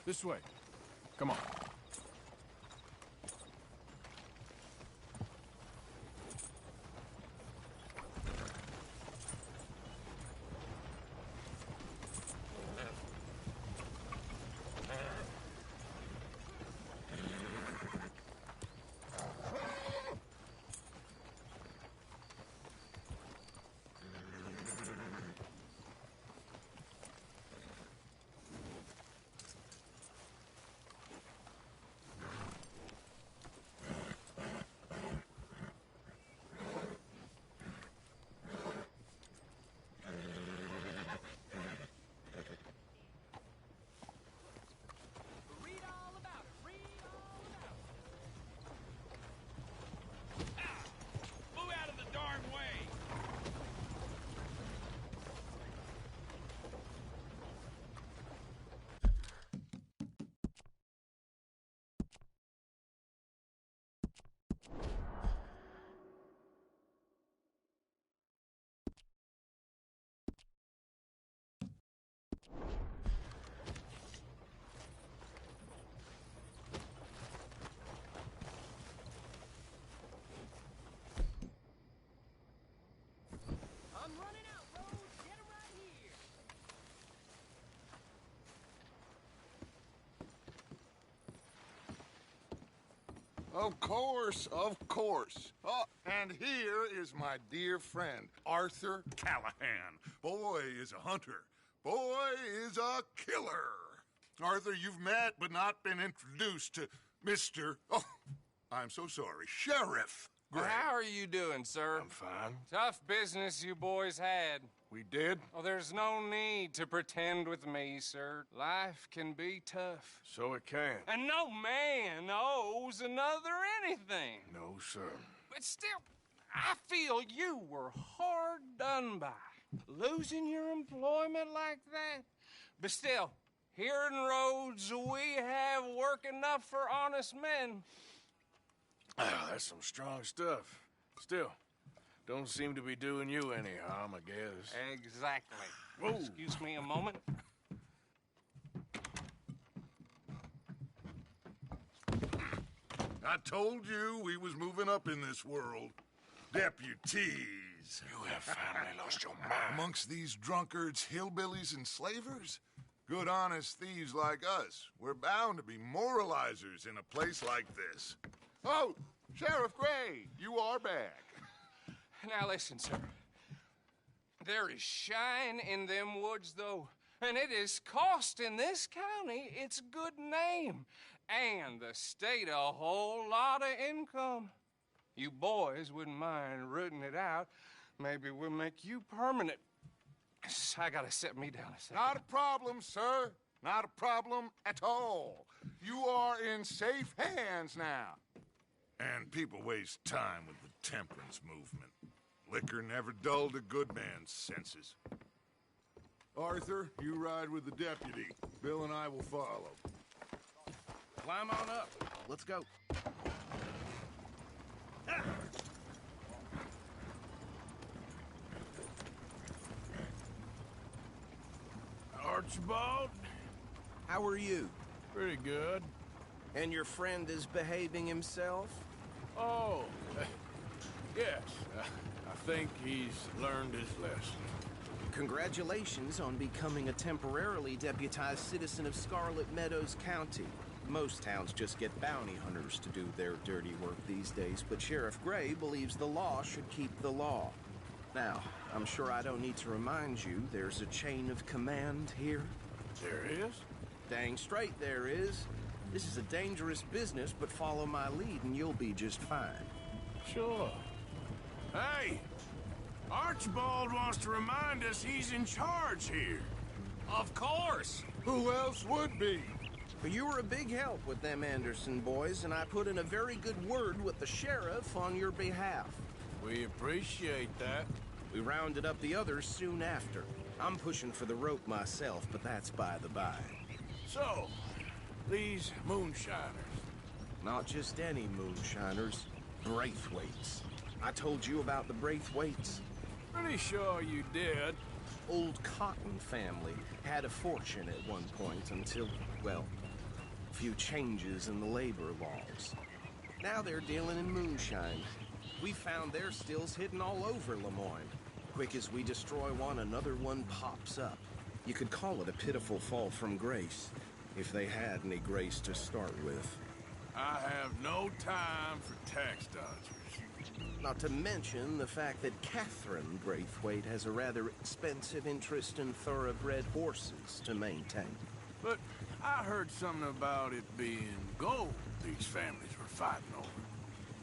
This way. Come on. I'm running out, Rose. Get him right here. Of course. Oh, and here is my dear friend, Arthur Callahan. Boy is a hunter. Boy is a killer. Arthur, you've met but not been introduced to Mr. Oh, I'm so sorry, Sheriff Gray. How are you doing, sir? I'm fine. Tough business you boys had. We did? Oh, there's no need to pretend with me, sir. Life can be tough. So it can. And no man owes another anything. No, sir. But still, I feel you were hard done by. Losing your employment like that. But still, here in Rhodes, we have work enough for honest men. Ah, that's some strong stuff. Still, don't seem to be doing you any harm, I guess. Exactly. Whoa. Excuse me a moment. I told you we was moving up in this world. Deputies. You have finally lost your mind. Amongst these drunkards, hillbillies, and slavers? Good, honest thieves like us. We're bound to be moralizers in a place like this. Oh, Sheriff Gray, you are back. Now listen, sir. There is shine in them woods, though, and it is costing this county its good name and the state a whole lot of income. You boys wouldn't mind rooting it out. Maybe we'll make you permanent. I gotta set me down a second. Not a problem, sir. Not a problem at all. You are in safe hands now. And people waste time with the temperance movement. Liquor never dulled a good man's senses. Arthur, you ride with the deputy. Bill and I will follow. Climb on up. Let's go. Archibald? How are you? Pretty good. And your friend is behaving himself? Oh, yes. I think he's learned his lesson. Congratulations on becoming a temporarily deputized citizen of Scarlet Meadows County. Most towns just get bounty hunters to do their dirty work these days, but Sheriff Gray believes the law should keep the law. Now, I'm sure I don't need to remind you there's a chain of command here. There is? Dang straight there is. This is a dangerous business, but follow my lead and you'll be just fine. Sure. Hey! Archibald wants to remind us he's in charge here. Of course. Who else would be? But you were a big help with them Anderson boys, and I put in a very good word with the sheriff on your behalf. We appreciate that. We rounded up the others soon after. I'm pushing for the rope myself, but that's by the by. So, these moonshiners. Not just any moonshiners, Braithwaites. I told you about the Braithwaites. Pretty sure you did. Old Cotton family had a fortune at one point until, well, Few changes in the labor laws. Now they're dealing in moonshine. We found their stills hidden all over Lemoyne. Quick as we destroy one, another one pops up. You could call it a pitiful fall from grace, if they had any grace to start with. I have no time for tax dodgers. Not to mention the fact that Catherine Braithwaite has a rather expensive interest in thoroughbred horses to maintain. But I heard something about it being gold these families were fighting over.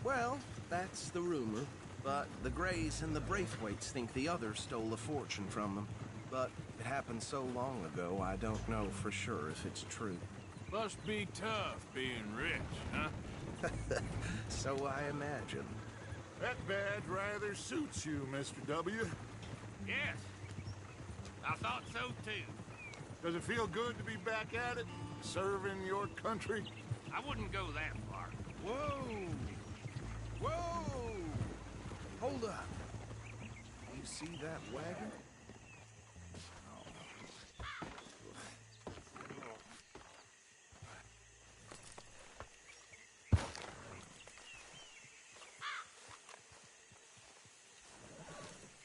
Well, that's the rumor. But the Greys and the Braithwaites think the others stole a fortune from them. But it happened so long ago, I don't know for sure if it's true. Must be tough being rich, huh? So I imagine. That badge rather suits you, Mr. W. Yes. I thought so too. Does it feel good to be back at it? Serving your country? I wouldn't go that far. Whoa! Whoa! Hold up. You see that wagon?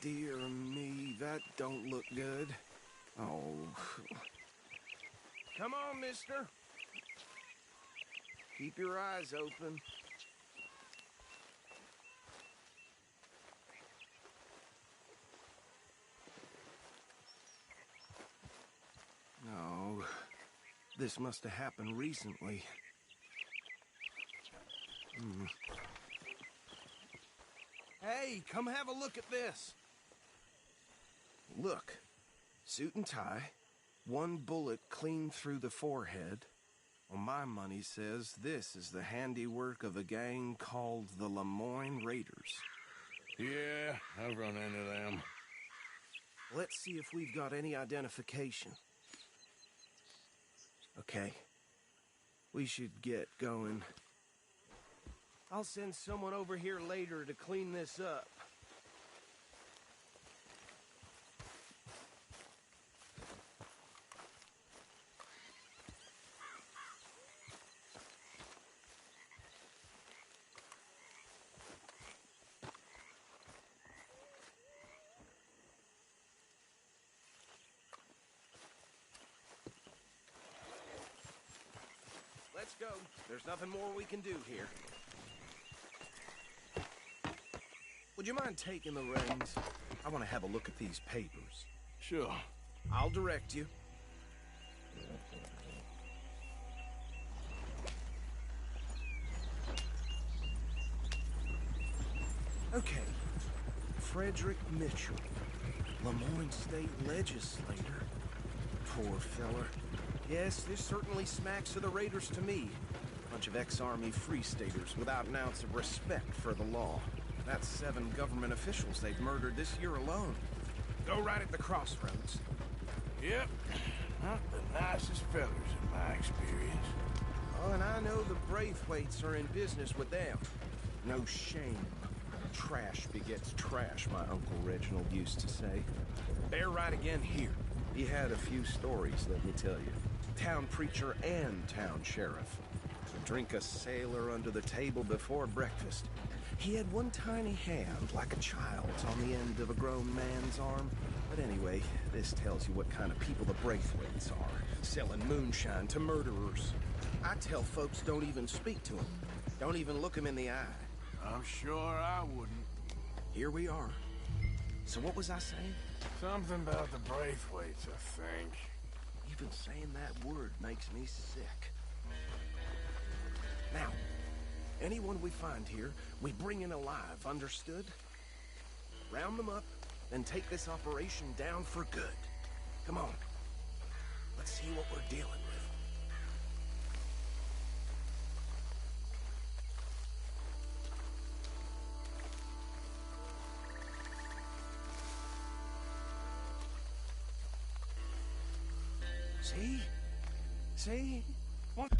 Dear me, that don't look good. Oh. Come on, mister. Keep your eyes open. No. This must have happened recently. Hey, come have a look at this. Look. Suit and tie. One bullet clean through the forehead. Well, my money says this is the handiwork of a gang called the Lemoyne Raiders. Yeah, I've run into them. Let's see if we've got any identification. Okay. We should get going. I'll send someone over here later to clean this up. Let's go. There's nothing more we can do here. Would you mind taking the reins? I want to have a look at these papers. Sure. I'll direct you. Okay. Frederick Mitchell, Lemoyne State Legislator. Poor feller. Yes, this certainly smacks of the Raiders to me. Bunch of ex-Army Free Staters without an ounce of respect for the law. That's 7 government officials they've murdered this year alone. Go right at the crossroads. Yep. Not the nicest fellers in my experience. Oh, and I know the Braithwaites are in business with them. No shame. Trash begets trash, my Uncle Reginald used to say. Bear right again here. He had a few stories, let me tell you. Town preacher and town sheriff. Drink a sailor under the table before breakfast. He had one tiny hand, like a child's, on the end of a grown man's arm. But anyway, this tells you what kind of people the Braithwaites are. Selling moonshine to murderers. I tell folks don't even speak to them. Don't even look them in the eye. I'm sure I wouldn't. Here we are. So what was I saying? Something about the Braithwaites, I think. Even saying that word makes me sick. Now, anyone we find here, we bring in alive, understood? Round them up, then take this operation down for good. Come on. Let's see what we're dealing with. See? See? What?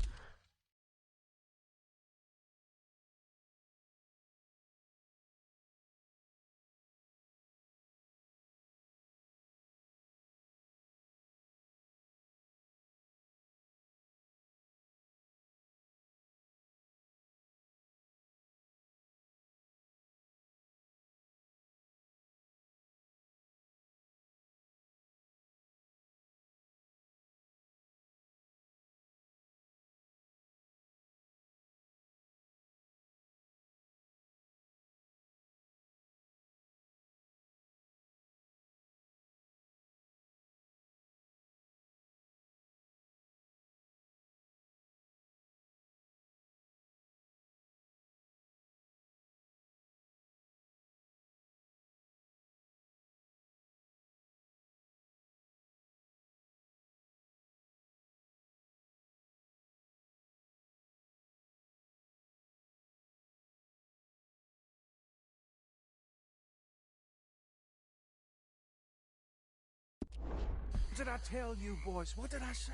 did I tell you, boys? What did I say?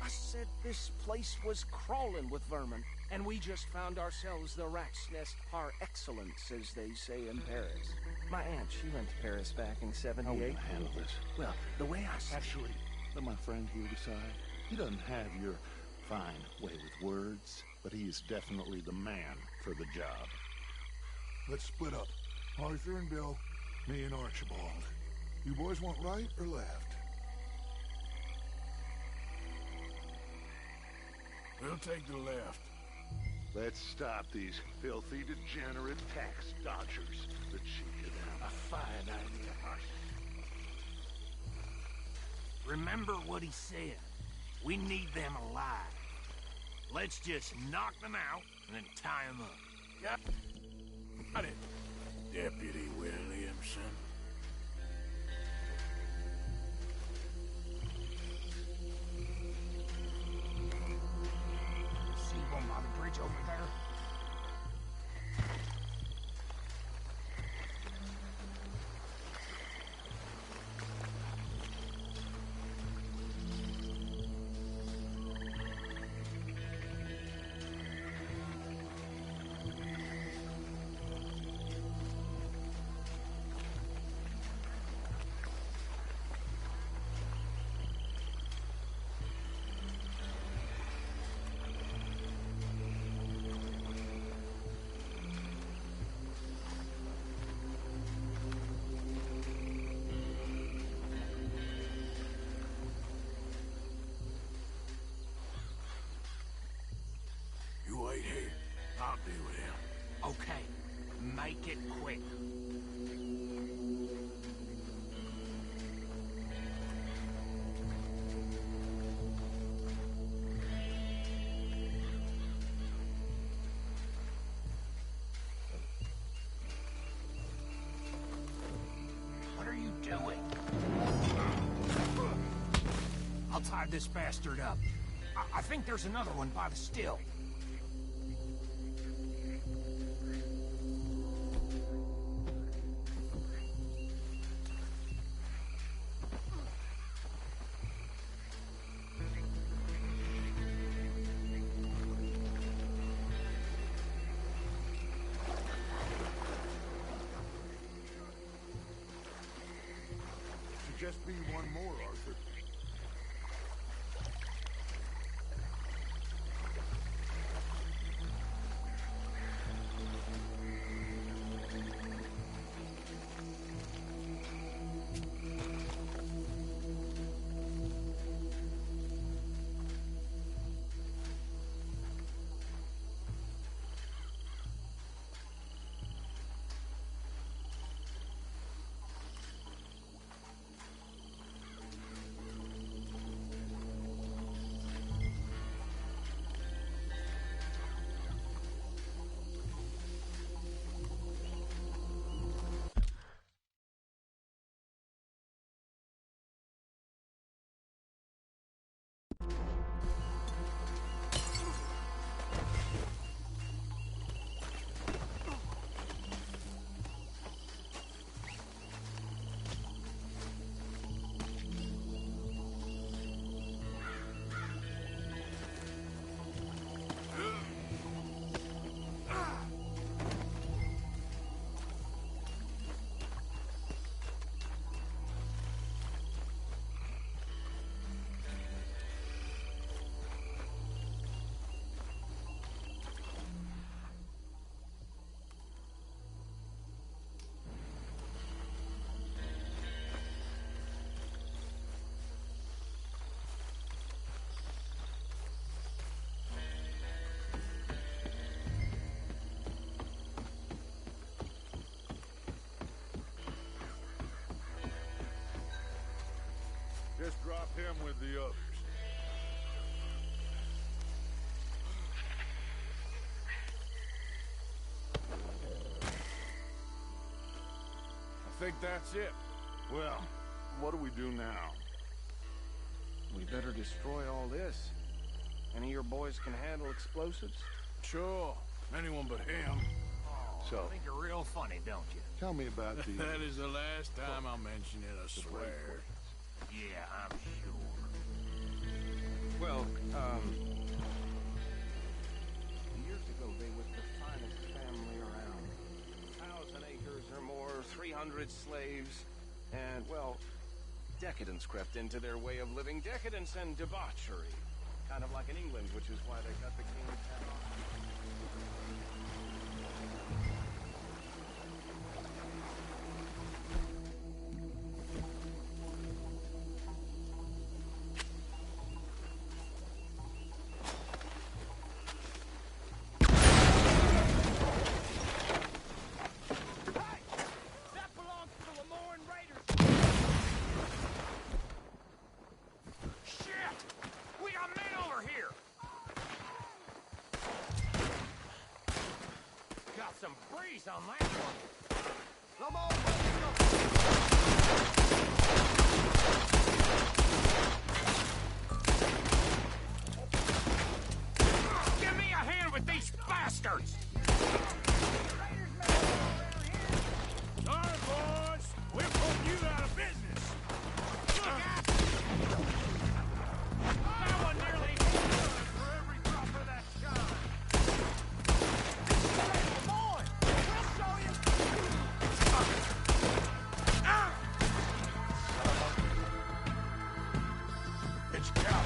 I said this place was crawling with vermin, and we just found ourselves the rat's nest par excellence, as they say in Paris. My aunt, she went to Paris back in '78. How are we gonna handle this? Well, the way I see Actually, let my friend here decide. He doesn't have your fine way with words, but he is definitely the man for the job. Let's split up. Arthur and Bill, me and Archibald. You boys want right or left? We'll take the left. Let's stop these filthy, degenerate tax dodgers. The chief of them. A fine idea. Remember what he said. We need them alive. Let's just knock them out and then tie them up. Yep. Got it, Deputy Williamson. See one by the bridge over there? You wait here. I'll deal with him. Okay, make it quick. What are you doing? I'll tie this bastard up. I think there's another one by the still. Should just be one more, Arthur. Just drop him with the others. I think that's it. Well, what do we do now? we better destroy all this. Any of your boys can handle explosives? Sure. Anyone but him. So, I think you're real funny, don't you? tell me about the... That is the last time I'll mention it, I swear. Yeah, I'm sure. Well, years ago they was the finest family around. 1,000 acres or more, 300 slaves, and, well, decadence crept into their way of living. Decadence and debauchery. Kind of like in England, which is why they got the king's head off. That belongs to the Lemoran Raiders! Shit! We got men over here! Got some breeze on that one. Give me a hand with these bastards! Sorry, boys. We're putting you out of business. That one nearly hit us for every drop of that shine. Come on! We'll show you! It's Cal.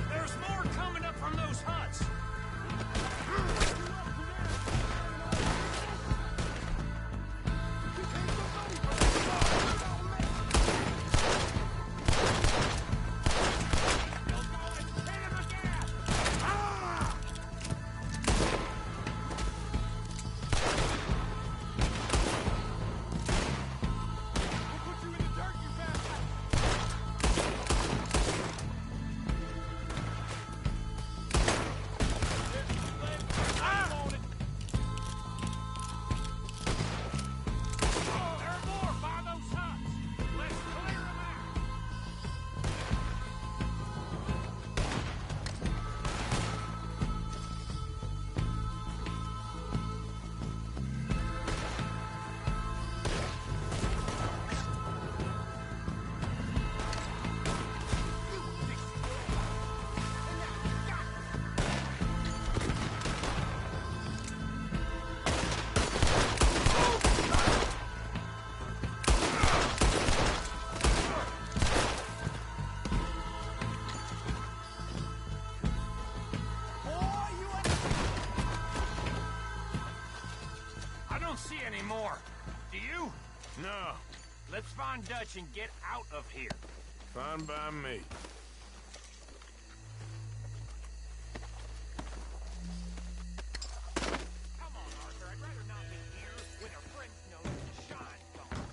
There's more coming up from those huts. There are more by those huts. Let's clear them out. I don't see any more. Do you? No, Let's find Dutch and get out of here. fine by me. Come on, Arthur. I'd rather not be here when a friend knows the shine's gone.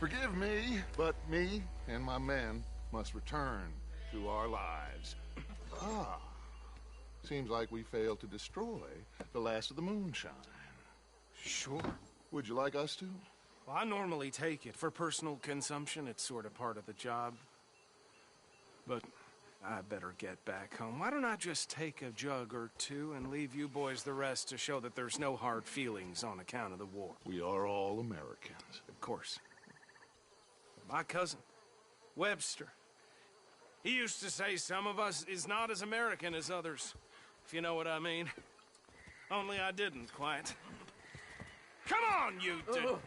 Forgive me, but me and my men must return to our lives. Ah. Seems like we failed to destroy the last of the moonshine. Sure. Would you like us to? Well, I normally take it. For personal consumption, it's sort of part of the job. But I better get back home. Why don't I just take a jug or two and leave you boys the rest to show that there's no hard feelings on account of the war? We are all Americans. Of course. My cousin, Webster, he used to say some of us is not as American as others, if you know what I mean. Only I didn't quite. Come on, you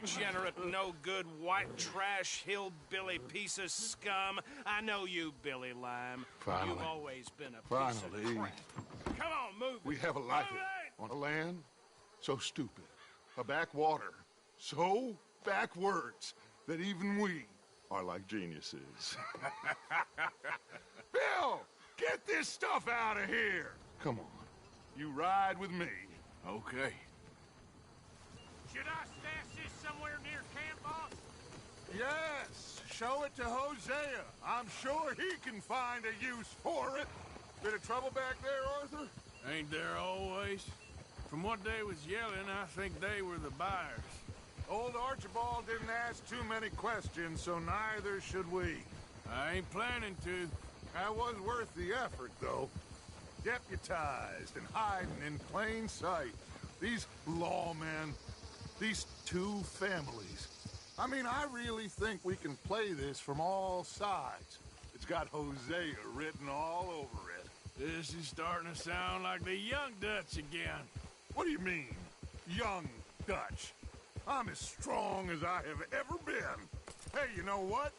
degenerate, no-good, white trash, hillbilly piece of scum. I know you, Billy Lime. Finally. You've always been a piece Finally. of crap. Come on, move it. We have a life Move it! on a land so stupid, a backwater so backwards that even we are like geniuses. Bill, get this stuff out of here. Come on, you ride with me. Okay. Should I stash this somewhere near camp, boss? Yes, show it to Hosea. I'm sure he can find a use for it. Bit of trouble back there, Arthur? Ain't there always? From what they was yelling, I think they were the buyers. Old Archibald didn't ask too many questions, so neither should we. I ain't planning to. That was worth the effort, though. Deputized and hiding in plain sight. These lawmen, these two families. I mean, I really think we can play this from all sides. It's got Hosea written all over it. This is starting to sound like the Young Dutch again. What do you mean, young Dutch? I'm as strong as I have ever been. Hey, you know what?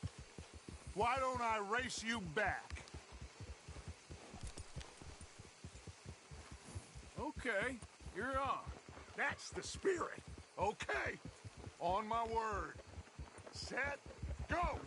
Why don't I race you back? Okay, you're on. That's the spirit. Okay, on my word. Set, go!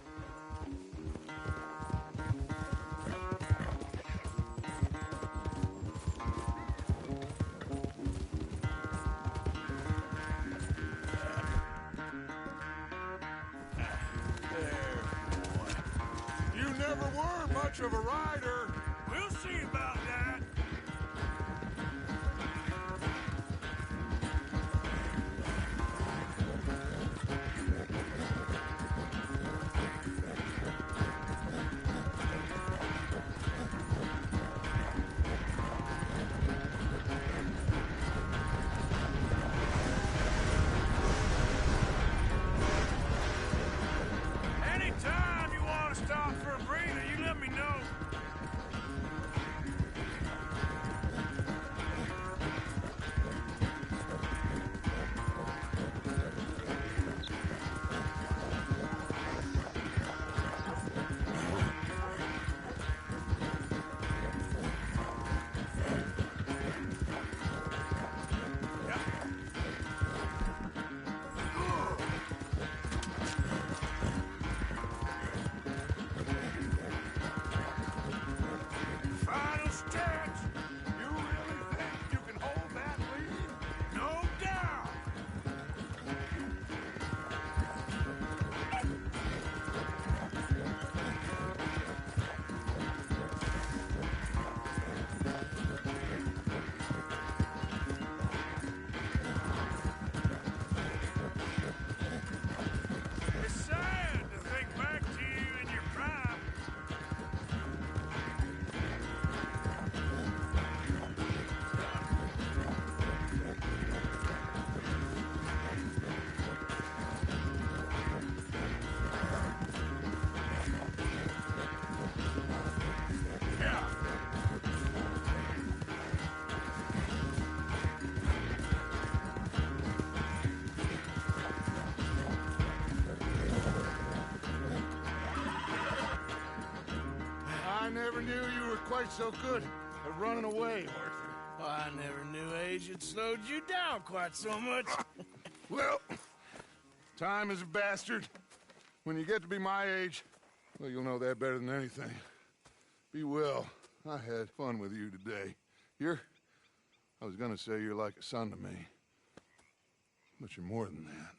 You never were much of a rider. We'll see about that. Anytime you want to stop for a breather, you let me know. Final stretch. You really think you can hold that lead? No doubt. It's sad to think back to you in your prime. Yeah. I never knew you were quite so good at running away, Arthur. I never knew age had slowed you down quite so much. Well, time is a bastard. When you get to be my age, well, you'll know that better than anything. Be well. I had fun with you today. I was gonna say you're like a son to me. But you're more than that.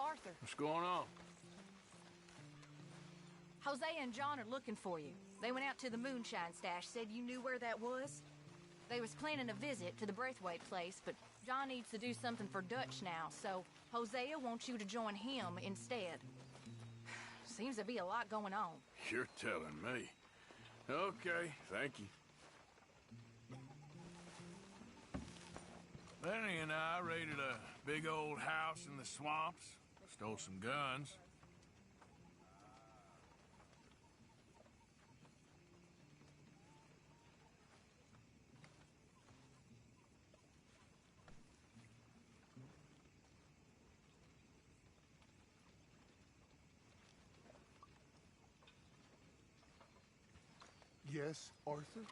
Arthur, What's going on? Hosea and John are looking for you. They went out to the moonshine stash, said you knew where that was. They was planning a visit to the Braithwaite place, but John needs to do something for Dutch now, so Hosea wants you to join him instead. Seems to be a lot going on. You're telling me. Okay, thank you. Benny and I raided a big old house in the swamps, stole some guns. Yes, Arthur?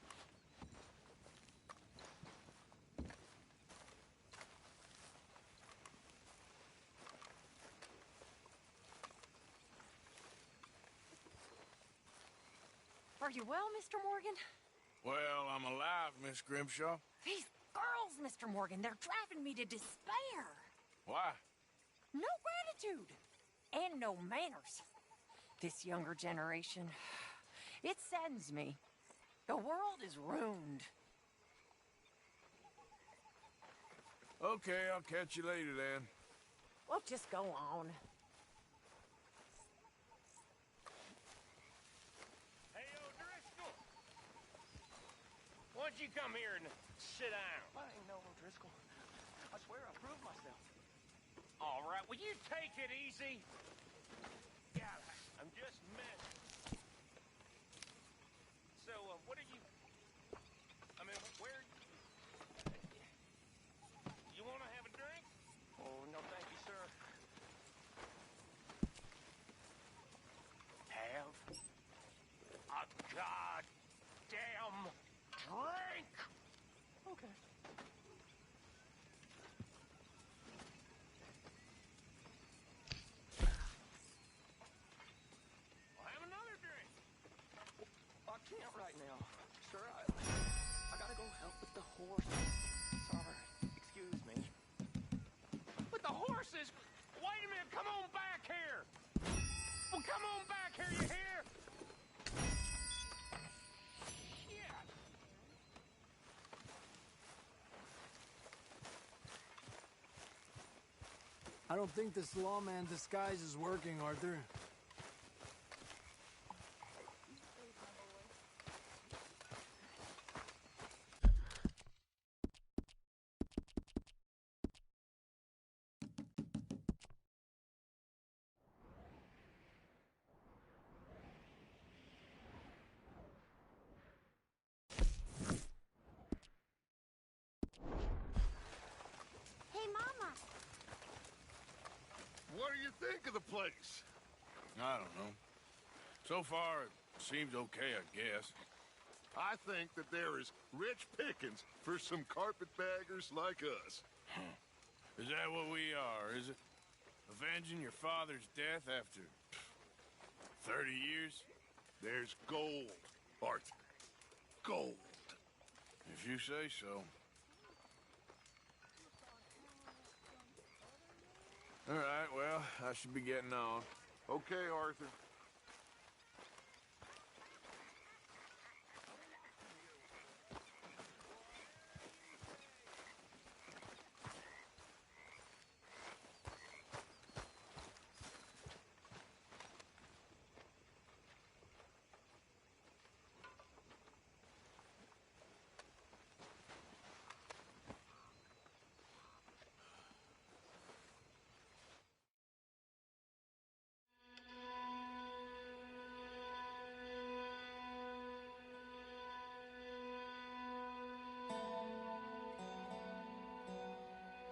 Are you well, Mr. Morgan? Well, I'm alive, Miss Grimshaw. These girls, Mr. Morgan, they're driving me to despair. Why? No gratitude. And no manners. This younger generation, it saddens me. The world is ruined. Okay, I'll catch you later then. Well, just go on. Hey, O'Driscoll! Why don't you come here and sit down? I ain't no O'Driscoll. I swear I proved myself. All right, will you take it easy? God, I'm just messing. So, what are you... I mean, where... You want to have a drink? Oh, no thank you, sir. Have a goddamn drink! Okay. Well, have another drink. I can't right now. Sir, I gotta go help with the horse. Sorry. Excuse me. But the horses... Wait a minute, come on back here! Well, come on back here, you hear? Shit! I don't think this lawman disguise is working, Arthur. Hey, Mama. What do you think of the place? I don't know. So far, it seems okay, I guess. I think that there is rich pickings for some carpetbaggers like us. Is that what we are, is it? Avenging your father's death after 30 years? There's gold, Arthur. Gold. If you say so. All right, well, I should be getting on. Okay, Arthur.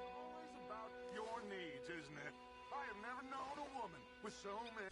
Always about your needs, isn't it? I have never known a woman with so many...